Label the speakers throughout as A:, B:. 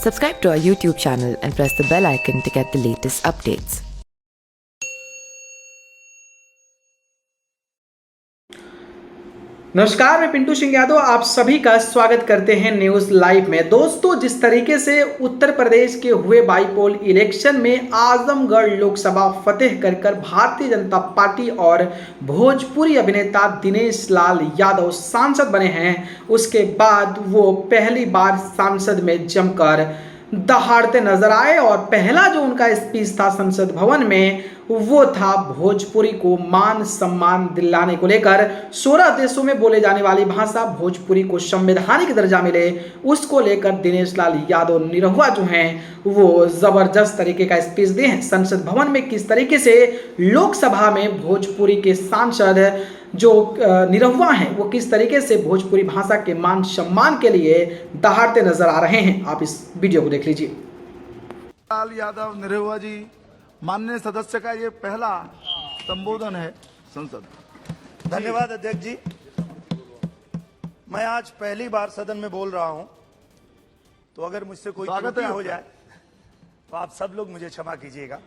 A: Subscribe to our YouTube channel and press the bell icon to get the latest updates.
B: नमस्कार, मैं पिंटू सिंह यादव आप सभी का स्वागत करते हैं न्यूज लाइव में। दोस्तों, जिस तरीके से उत्तर प्रदेश के हुए बाईपोल इलेक्शन में आजमगढ़ लोकसभा फतेह कर भारतीय जनता पार्टी और भोजपुरी अभिनेता दिनेश लाल यादव सांसद बने हैं, उसके बाद वो पहली बार सांसद में जमकर दहाड़ते नजर आए और पहला जो उनका स्पीच था संसद भवन में वो था भोजपुरी को मान सम्मान दिलाने को लेकर। 16 देशों में बोले जाने वाली भाषा भोजपुरी को संवैधानिक दर्जा मिले, उसको लेकर दिनेश लाल यादव निरहुआ जो हैं वो जबरदस्त तरीके का स्पीच दिए हैं। संसद भवन में किस तरीके से लोकसभा में भोजपुरी के सांसद जो निरहुआ हैं वो किस तरीके से भोजपुरी भाषा के मान सम्मान के लिए दहाड़ते नजर आ रहे हैं, आप इस वीडियो को देख लीजिए।
C: लाल यादव निरहुआ जी माननीय सदस्य का ये पहला संबोधन है संसद।
D: धन्यवाद अध्यक्ष जी। मैं आज पहली बार सदन में बोल रहा हूं, तो अगर मुझसे कोई त्रुटि हो जाए तो आप सब लोग मुझे क्षमा कीजिएगा।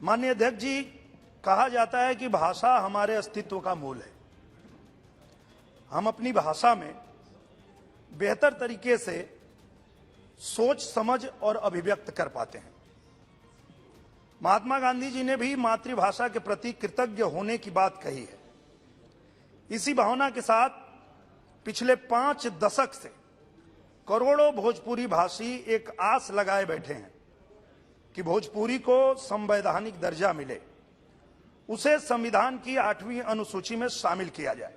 D: माननीय अध्यक्ष जी, कहा जाता है कि भाषा हमारे अस्तित्व का मूल है। हम अपनी भाषा में बेहतर तरीके से सोच समझ और अभिव्यक्त कर पाते हैं। महात्मा गांधी जी ने भी मातृभाषा के प्रति कृतज्ञ होने की बात कही है। इसी भावना के साथ पिछले 5 दशक से करोड़ों भोजपुरी भाषी एक आस लगाए बैठे हैं कि भोजपुरी को संवैधानिक दर्जा मिले, उसे संविधान की 8वीं अनुसूची में शामिल किया जाए।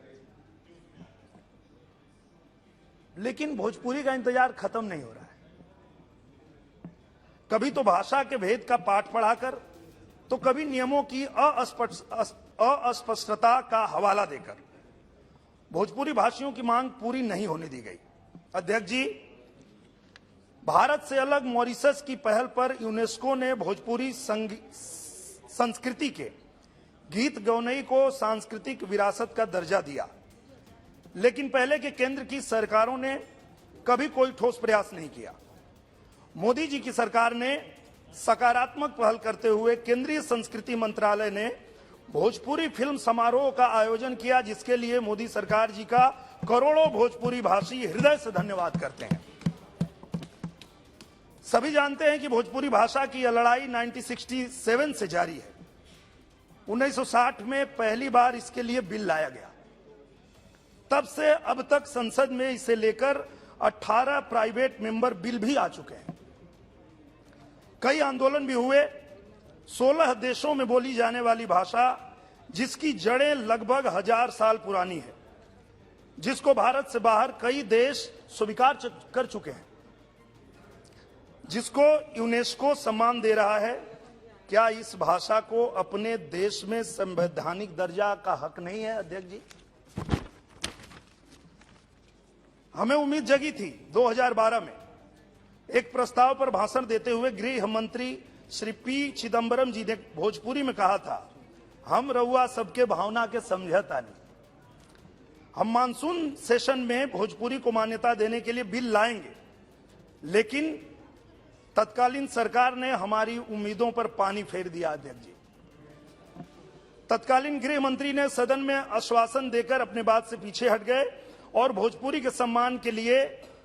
D: लेकिन भोजपुरी का इंतजार खत्म नहीं हो रहा है। कभी तो भाषा के भेद का पाठ पढ़ाकर, तो कभी नियमों की अस्पष्टता का हवाला देकर भोजपुरी भाषियों की मांग पूरी नहीं होने दी गई। अध्यक्ष जी, भारत से अलग मॉरिशस की पहल पर यूनेस्को ने भोजपुरी संस्कृति के गीत गौनई को सांस्कृतिक विरासत का दर्जा दिया, लेकिन पहले के केंद्र की सरकारों ने कभी कोई ठोस प्रयास नहीं किया। मोदी जी की सरकार ने सकारात्मक पहल करते हुए केंद्रीय संस्कृति मंत्रालय ने भोजपुरी फिल्म समारोह का आयोजन किया, जिसके लिए मोदी सरकार जी का करोड़ों भोजपुरी भाषी हृदय से धन्यवाद करते हैं। सभी जानते हैं कि भोजपुरी भाषा की यह लड़ाई 1967 से जारी है। 1960 में पहली बार इसके लिए बिल लाया गया। तब से अब तक संसद में इसे लेकर 18 प्राइवेट मेंबर बिल भी आ चुके हैं। कई आंदोलन भी हुए। 16 देशों में बोली जाने वाली भाषा, जिसकी जड़ें लगभग 1000 साल पुरानी है, जिसको भारत से बाहर कई देश स्वीकार कर चुके हैं, जिसको यूनेस्को सम्मान दे रहा है, क्या इस भाषा को अपने देश में संवैधानिक दर्जा का हक नहीं है? अध्यक्ष जी, हमें उम्मीद जगी थी 2012 में एक प्रस्ताव पर भाषण देते हुए गृह मंत्री श्री पी चिदंबरम जी ने भोजपुरी में कहा था, हम रउआ सबके भावना के समझता नहीं। हम मानसून सेशन में भोजपुरी को मान्यता देने के लिए बिल लाएंगे, लेकिन तत्कालीन सरकार ने हमारी उम्मीदों पर पानी फेर दिया। अध्यक्ष जी, तत्कालीन गृह मंत्री ने सदन में आश्वासन देकर अपने बात से पीछे हट गए और भोजपुरी के सम्मान के लिए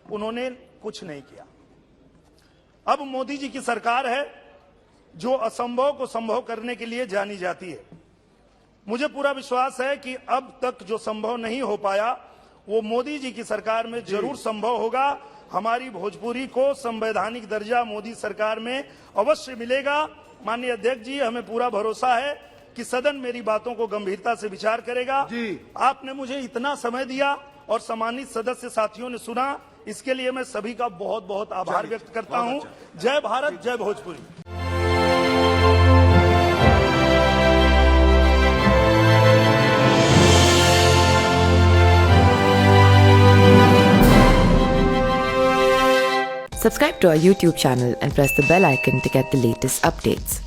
D: उन्होंने कुछ नहीं किया। अब मोदी जी की सरकार है जो असंभव को संभव करने के लिए जानी जाती है। मुझे पूरा विश्वास है कि अब तक जो संभव नहीं हो पाया वो मोदी जी की सरकार में जरूर संभव होगा। हमारी भोजपुरी को संवैधानिक दर्जा मोदी सरकार में अवश्य मिलेगा। माननीय अध्यक्ष जी, हमें पूरा भरोसा है कि सदन मेरी बातों को गंभीरता से विचार करेगा। आपने मुझे इतना समय दिया और सम्मानित सदस्य साथियों ने सुना, इसके लिए मैं सभी का बहुत बहुत आभार व्यक्त करता हूं। जय भारत, जय Bhojpuri.
A: Subscribe to our YouTube channel and press the bell icon to get the latest updates.